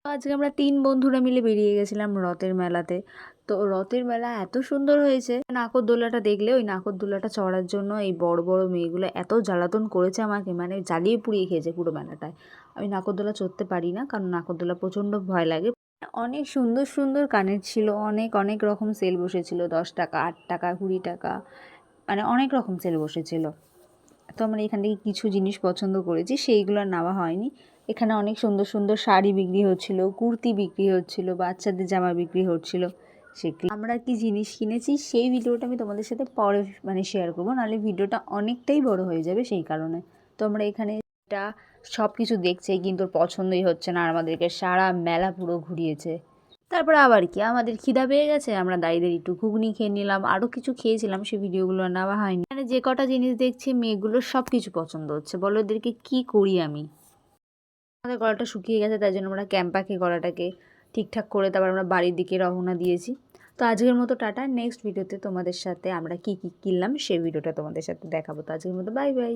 তো আজকে আমরা ৩ বন্ধুরা মিলে বেরিয়ে গেছিলাম রথের মেলাতে। তো রথের মেলা এত সুন্দর হয়েছে, নাগরদোলাটা দেখলে ওই নাগরদোলাটা চড়ার জন্য এই বড় বড় মেয়েগুলো এত জ্বালাতন করেছে আমাকে, মানে জ্বালিয়ে পুড়িয়ে খেয়েছে পুরো মেলাটায়। আমি নাগরদোলা চড়তে পারি না, কারণ নাগরদোলা প্রচণ্ড ভয় লাগে। অনেক সুন্দর সুন্দর কানের ছিল, অনেক অনেক রকম সেল বসেছিল, 10 টাকা, 8 টাকা, 20 টাকা, মানে অনেক রকম সেল বসেছিল। তো আমরা এখান থেকে কিছু জিনিস পছন্দ করেছি, সেইগুলো আর নেওয়া হয়নি। এখানে অনেক সুন্দর সুন্দর শাড়ি বিক্রি হচ্ছিল, কুর্তি বিক্রি হচ্ছিল, বাচ্চাদের জামা বিক্রি হচ্ছিল। সেগুলো আমরা কি জিনিস কিনেছি সেই ভিডিওটা আমি তোমাদের সাথে পরে শেয়ার করবো, নাহলে ভিডিওটা অনেকটাই বড় হয়ে যাবে সেই কারণে। তো আমরা এখানে এটা সব কিছু দেখছি, কিন্তু ওর পছন্দই হচ্ছে না, আর আমাদেরকে সারা মেলা পুরো ঘুরিয়েছে। তারপরে আবার কি, আমাদের খিদা পেয়ে গেছে, আমরা দাঁড়িয়ে একটু ঘুগনি খেয়ে নিলাম, আরও কিছু খেয়েছিলাম, সেই ভিডিওগুলো নেওয়া হয়নি। মানে যে কটা জিনিস দেখছি মেয়েগুলোর সব কিছু পছন্দ হচ্ছে, বলো ওদেরকে কি করি আমি। আমাদের গলাটা শুকিয়ে গেছে, তাই জন্য আমরা ক্যাম্পাকে গলাটাকে ঠিকঠাক করে তারপর আমরা বাড়ির দিকে রওনা দিয়েছি। তো আজকের মতো টাটা, নেক্সট ভিডিওতে তোমাদের সাথে আমরা কি কি কিনলাম সেই ভিডিওটা তোমাদের সাথে দেখাবো। তো আজকের মতো বাই বাই।